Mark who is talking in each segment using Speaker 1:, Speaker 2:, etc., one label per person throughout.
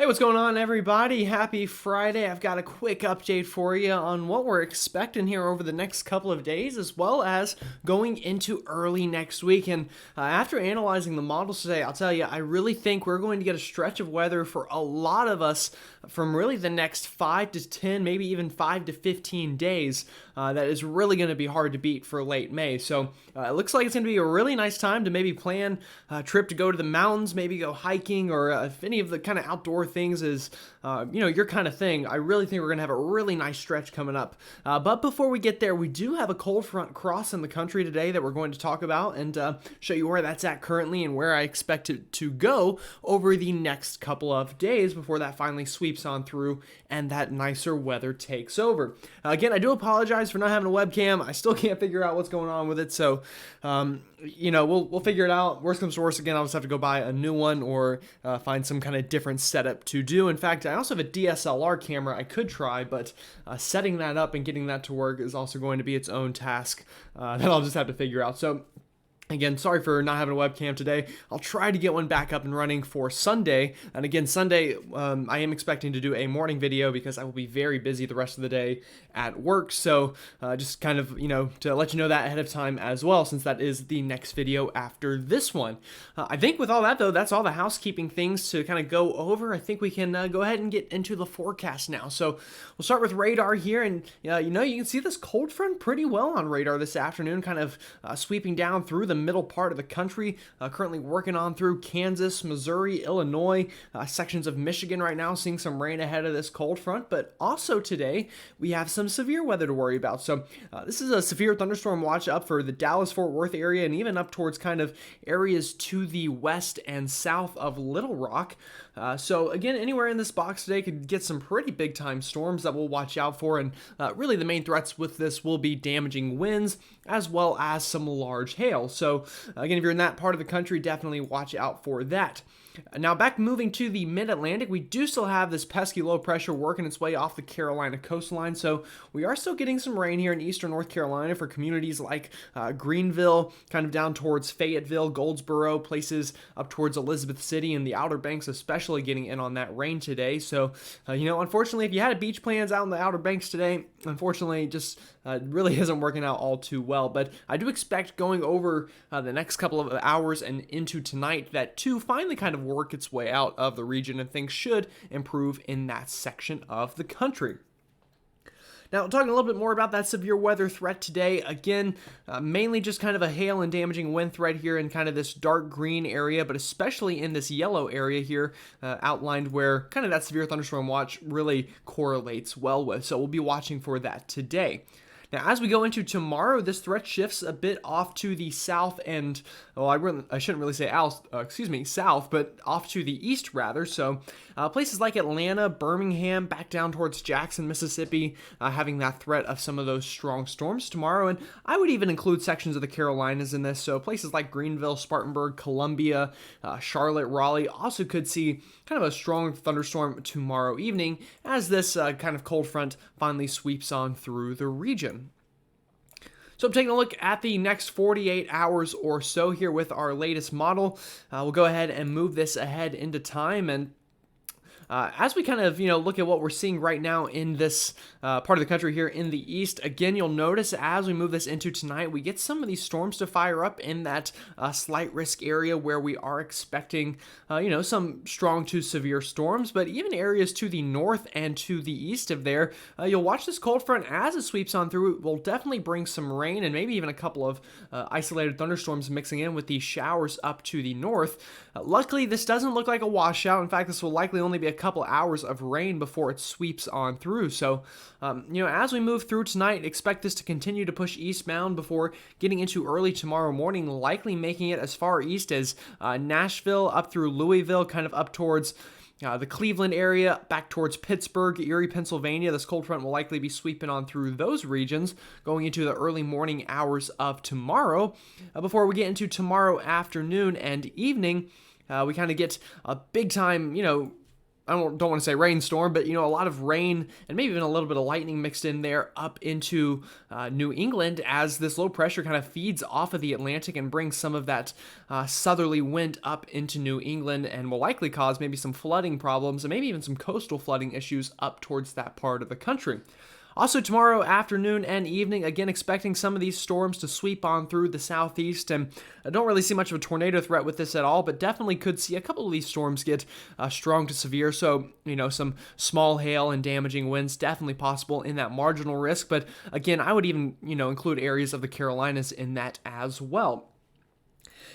Speaker 1: Hey, what's going on, everybody? Happy Friday. I've got a quick update for you on what we're expecting here over the next couple of days, as well as going into early next week. And after analyzing the models today, I'll tell you, I really think we're going to get a stretch of weather for a lot of us from really the next 5 to 10, maybe even 5 to 15 days. That is really going to be hard to beat for late May. So it looks like it's going to be a really nice time to maybe plan a trip to go to the mountains, maybe go hiking, or if any of the kind of outdoor things is, your kind of thing. I really think we're going to have a really nice stretch coming up. But before we get there, we do have a cold front crossing the country today that we're going to talk about and show you where that's at currently and where I expect it to go over the next couple of days before that finally sweeps on through and that nicer weather takes over. Again, I do apologize for not having a webcam. I still can't figure out what's going on with it, so we'll figure it out. Worst comes to worst, again, I'll just have to go buy a new one or find some kind of different setup to do. In fact, I also have a DSLR camera I could try, but setting that up and getting that to work is also going to be its own task that I'll just have to figure out. So again, sorry for not having a webcam today. I'll try to get one back up and running for Sunday. And again, Sunday, I am expecting to do a morning video because I will be very busy the rest of the day at work. So just kind of, to let you know that ahead of time as well, since that is the next video after this one. I think with all that, though, that's all the housekeeping things to kind of go over. I think we can go ahead and get into the forecast now. So we'll start with radar here. And, you can see this cold front pretty well on radar this afternoon, kind of sweeping down through the middle part of the country, currently working on through Kansas, Missouri, Illinois, sections of Michigan right now, seeing some rain ahead of this cold front. But also today, we have some severe weather to worry about. So this is a severe thunderstorm watch up for the Dallas-Fort Worth area and even up towards kind of areas to the west and south of Little Rock. So again, anywhere in this box today could get some pretty big time storms that we'll watch out for. And really the main threats with this will be damaging winds as well as some large hail. So again, if you're in that part of the country, definitely watch out for that. Now back moving to the mid-Atlantic, we do still have this pesky low pressure working its way off the Carolina coastline, so we are still getting some rain here in eastern North Carolina for communities like Greenville, kind of down towards Fayetteville, Goldsboro, places up towards Elizabeth City and the Outer Banks especially getting in on that rain today. So, unfortunately, if you had beach plans out in the Outer Banks today, unfortunately, just really isn't working out all too well. But I do expect going over the next couple of hours and into tonight that to finally kind of work its way out of the region and things should improve in that section of the country. Now, talking a little bit more about that severe weather threat today, again, mainly just kind of a hail and damaging wind threat here in kind of this dark green area, but especially in this yellow area here outlined where kind of that severe thunderstorm watch really correlates well with. So we'll be watching for that today. Now, as we go into tomorrow, this threat shifts a bit off to the south and, I shouldn't really say south, but off to the east rather. So places like Atlanta, Birmingham, back down towards Jackson, Mississippi, having that threat of some of those strong storms tomorrow. And I would even include sections of the Carolinas in this. So places like Greenville, Spartanburg, Columbia, Charlotte, Raleigh also could see kind of a strong thunderstorm tomorrow evening as this kind of cold front finally sweeps on through the region. So I'm taking a look at the next 48 hours or so here with our latest model. We'll go ahead and move this ahead into time, and as we kind of, look at what we're seeing right now in this part of the country here in the east, again, you'll notice as we move this into tonight, we get some of these storms to fire up in that slight risk area where we are expecting, some strong to severe storms, but even areas to the north and to the east of there, you'll watch this cold front as it sweeps on through. It will definitely bring some rain and maybe even a couple of isolated thunderstorms mixing in with these showers up to the north. Luckily, this doesn't look like a washout. In fact, this will likely only be a couple hours of rain before it sweeps on through. So, as we move through tonight, expect this to continue to push eastbound before getting into early tomorrow morning, likely making it as far east as Nashville, up through Louisville, kind of up towards the Cleveland area, back towards Pittsburgh, Erie, Pennsylvania. This cold front will likely be sweeping on through those regions going into the early morning hours of tomorrow. Before we get into tomorrow afternoon and evening, we kind of get a big time, I don't want to say rainstorm, but a lot of rain and maybe even a little bit of lightning mixed in there up into New England as this low pressure kind of feeds off of the Atlantic and brings some of that southerly wind up into New England and will likely cause maybe some flooding problems and maybe even some coastal flooding issues up towards that part of the country. Also tomorrow afternoon and evening, again expecting some of these storms to sweep on through the southeast, and I don't really see much of a tornado threat with this at all, but definitely could see a couple of these storms get strong to severe, so some small hail and damaging winds definitely possible in that marginal risk, but again, I would even include areas of the Carolinas in that as well.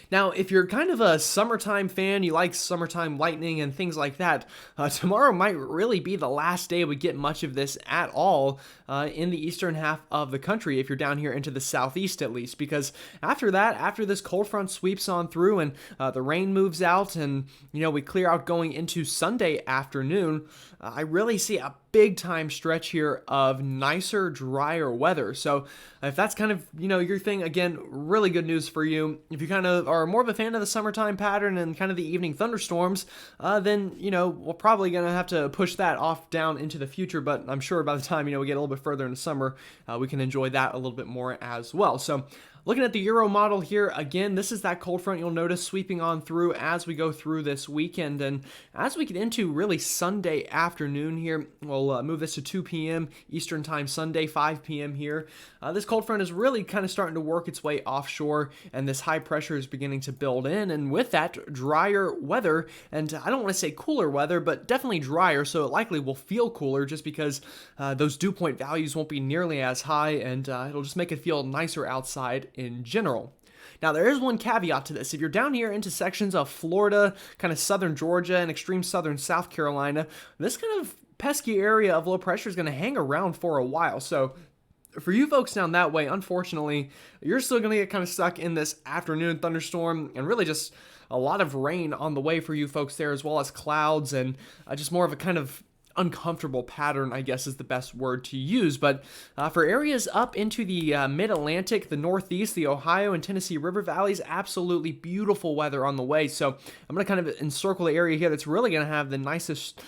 Speaker 1: Now, if you're kind of a summertime fan, you like summertime lightning and things like that, tomorrow might really be the last day we get much of this at all in the eastern half of the country, if you're down here into the southeast at least, because after that, after this cold front sweeps on through and the rain moves out and, we clear out going into Sunday afternoon, I really see a big time stretch here of nicer, drier weather. So if that's kind of, your thing, again, really good news for you. If you kind of are more of a fan of the summertime pattern and kind of the evening thunderstorms, then, we're probably going to have to push that off down into the future. But I'm sure by the time, we get a little bit further into summer, we can enjoy that a little bit more as well. So looking at the Euro model here, again, this is that cold front you'll notice sweeping on through as we go through this weekend. And as we get into really Sunday afternoon here, we'll move this to 2 p.m. Eastern time Sunday, 5 p.m. here. This cold front is really kind of starting to work its way offshore, and this high pressure is beginning to build in. And with that, drier weather, and I don't want to say cooler weather, but definitely drier, so it likely will feel cooler just because those dew point values won't be nearly as high, and it'll just make it feel nicer outside in general. Now, there is one caveat to this. If you're down here into sections of Florida, kind of southern Georgia, and extreme southern South Carolina, this kind of pesky area of low pressure is going to hang around for a while. So for you folks down that way, unfortunately, you're still going to get kind of stuck in this afternoon thunderstorm and really just a lot of rain on the way for you folks there, as well as clouds and just more of a kind of uncomfortable pattern, I guess is the best word to use. But for areas up into the mid-Atlantic, the Northeast, the Ohio and Tennessee River valleys, absolutely beautiful weather on the way. So I'm going to kind of encircle the area here that's really going to have the nicest,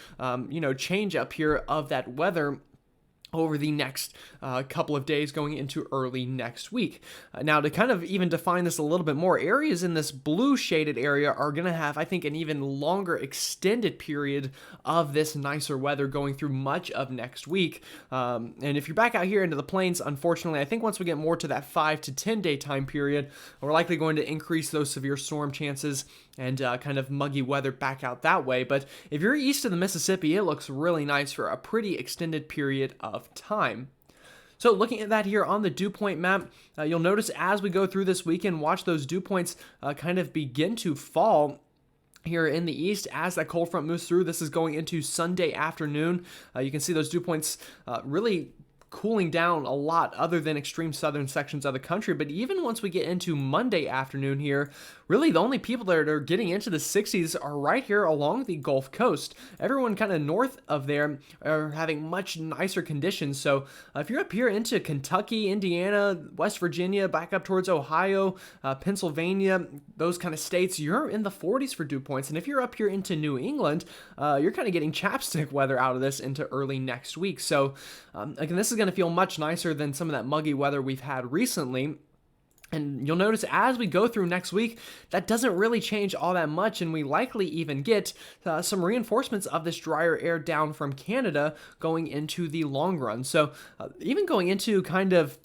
Speaker 1: change up here of that weather over the next couple of days going into early next week. Now, to kind of even define this a little bit more, areas in this blue shaded area are going to have, I think, an even longer extended period of this nicer weather going through much of next week. And if you're back out here into the plains, unfortunately, I think once we get more to that 5 to 10 day time period, we're likely going to increase those severe storm chances and kind of muggy weather back out that way. But if you're east of the Mississippi, it looks really nice for a pretty extended period of time. So looking at that here on the dew point map, you'll notice as we go through this weekend, watch those dew points kind of begin to fall here in the east as that cold front moves through. This is going into Sunday afternoon. You can see those dew points really cooling down a lot other than extreme southern sections of the country. But even once we get into Monday afternoon here, really the only people that are getting into the 60s are right here along the Gulf Coast. Everyone kind of north of there are having much nicer conditions. So if you're up here into Kentucky, Indiana, West Virginia, back up towards Ohio, Pennsylvania, those kind of states, you're in the 40s for dew points. And if you're up here into New England, you're kind of getting chapstick weather out of this into early next week. So again, this is going to feel much nicer than some of that muggy weather we've had recently. And you'll notice as we go through next week, that doesn't really change all that much, and we likely even get some reinforcements of this drier air down from Canada going into the long run. So even going into kind of,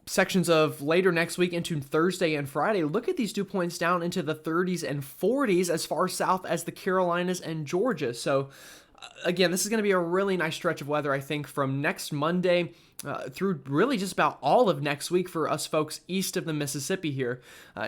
Speaker 1: sections of later next week into Thursday and Friday, look at these dew points down into the 30s and 40s as far south as the Carolinas and Georgia. So again, this is going to be a really nice stretch of weather, I think, from next Monday through really just about all of next week for us folks east of the Mississippi here.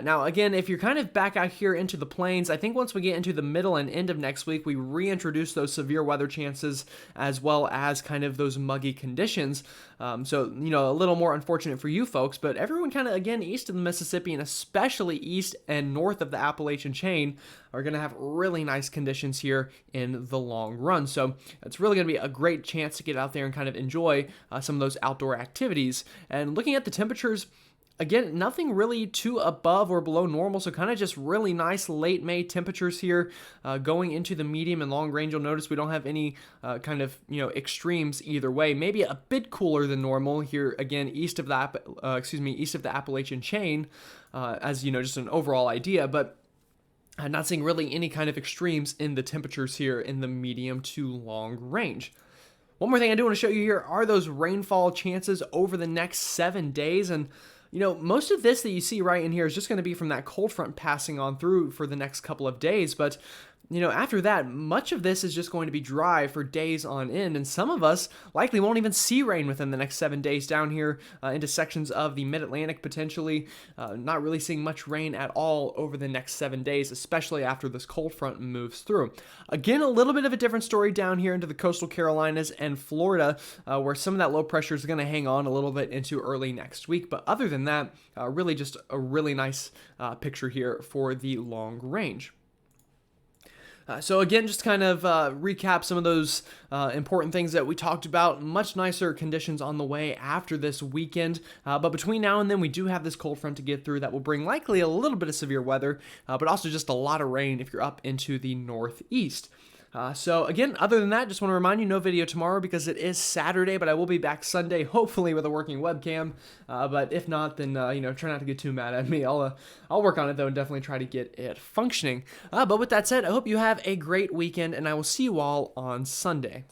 Speaker 1: Now, again, if you're kind of back out here into the plains, I think once we get into the middle and end of next week, we reintroduce those severe weather chances as well as kind of those muggy conditions. So, a little more unfortunate for you folks, but everyone kind of, again, east of the Mississippi and especially east and north of the Appalachian chain are going to have really nice conditions here in the long run. So it's really going to be a great chance to get out there and kind of enjoy some of those outdoor activities. And looking at the temperatures, again, nothing really too above or below normal, so kind of just really nice late May temperatures here going into the medium and long range. You'll notice we don't have any kind of extremes either way. Maybe a bit cooler than normal here again east of the Appalachian chain, as just an overall idea, but I'm not seeing really any kind of extremes in the temperatures here in the medium to long range. One more thing I do want to show you here are those rainfall chances over the next 7 days. And most of this that you see right in here is just going to be from that cold front passing on through for the next couple of days. But after that, much of this is just going to be dry for days on end, and some of us likely won't even see rain within the next 7 days down here into sections of the mid-Atlantic potentially. Not really seeing much rain at all over the next 7 days, especially after this cold front moves through. Again, a little bit of a different story down here into the coastal Carolinas and Florida, where some of that low pressure is going to hang on a little bit into early next week. But other than that, really just a really nice picture here for the long range. So again, just kind of recap some of those important things that we talked about. Much nicer conditions on the way after this weekend. But between now and then, we do have this cold front to get through that will bring likely a little bit of severe weather, but also just a lot of rain if you're up into the northeast. So again, other than that, just want to remind you, no video tomorrow because it is Saturday, but I will be back Sunday, hopefully with a working webcam. But if not, then, try not to get too mad at me. I'll work on it though and definitely try to get it functioning. But with that said, I hope you have a great weekend and I will see you all on Sunday.